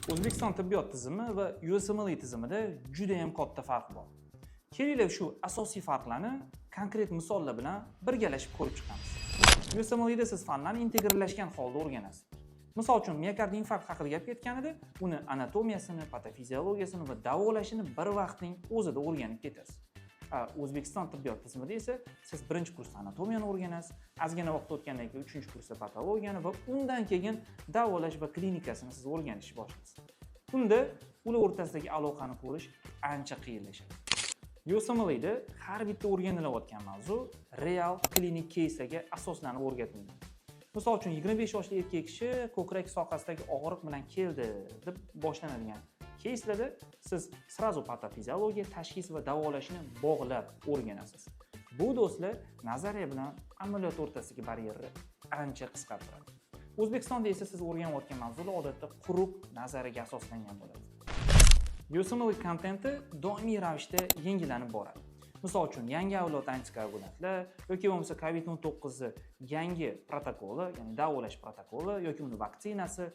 O'zbekiston tibbiyot tizimi va USMLE tizimida juda ham katta farq bor. Kelinglar shu asosiy farqlarni konkret misollar bilan birgalashib ko'rib chiqamiz. USMLEda siz fanlarni integrallashgan holda o'rganasiz. Misol uchun, miokard infarkt haqida gap ketganida, uni anatomiyasini, patofiziologiyasini va davolashini bir vaqtning o'zida o'rganib ketasiz. O'zbekiston tibbiyot tizimida esa siz birinchi kursda anatomiyani o'rganasiz, ozgina vaqt o'tgandan keyin uchinchi kursda patologiyani va undan keyin davolash va klinikasini siz o'rganishni boshlaysiz. Bunda ular o'rtasidagi aloqani ko'rish ancha qiyinlashadi. USMLEda har bitta o'rganilayotgan mavzu real klinik keyslarga asoslanib o'rgatiladi. Misol uchun 25 yoshli erkak kishi ko'krak sohasidagi og'riq bilan keldi deb boshlanadigan keyslarda siz srazu patofiziologiya, tashxis va davolashni bog'lab o'rganasiz. Bu do'stlar nazariya bilan amaliyot o'rtasidagi baryerni ancha qisqartiradi. O'zbekistonda esa siz o'rganayotgan mavzular odatda quruq nazariyaga asoslangan bo'ladi. USMLE kontenti doimiy ravishda yangilanib boradi. Misol uchun, yangi avlod antikoagulantlar yoki bo'lmasa COVID-19 yangi protokoli, ya'ni davolash protokoli yoki uni vaksinasi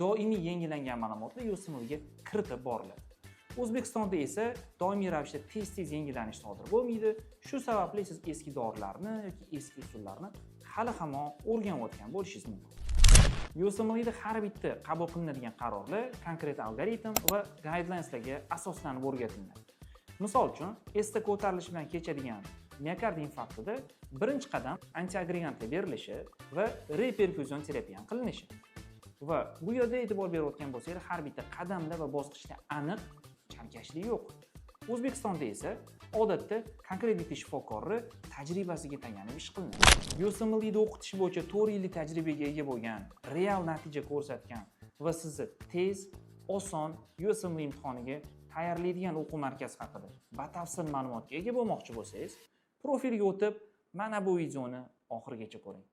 doimiy yangilangan ma'lumotlar USMLEga kiritib boriladi. O'zbekistonda esa doimiy ravishda tez yangilanish sodir bo'lmaydi. Shu sababli siz eski dorilarni yoki eski usullarni hali hamon o'rganayotgan bo'lishingiz mumkin. USMLEda har bitta qabul qilinadigan qarorlar konkret algoritm va guidelineslarga asoslanib o'rgatiladi. Misol uchun, esda ko'tarilish bilan kechadigan miokard infarktida birinchi qadam antiagregantga berilishi va reperfuzion terapiya qilinishi. Va bu yerda e'tibor berayotgan bo'lsangiz, har bitta qadamda va bosqichda aniq chalkashlik yo'q. O'zbekistonda esa odatda konkret bitta shifokori tajribasiga tayanib ish qilinadi. USMLEda o'qitish bo'yicha 4 yillik tajribaga ega bo'lgan, real natija ko'rsatgan va sizni tez, oson USMLE imtihoniga tayyorlaydigan o'quv markazi haqida batafsil ma'lumotga ega bo'lmoqchi bo'lsangiz, profilga o'tib, mana bu videoni oxirigacha ko'ring.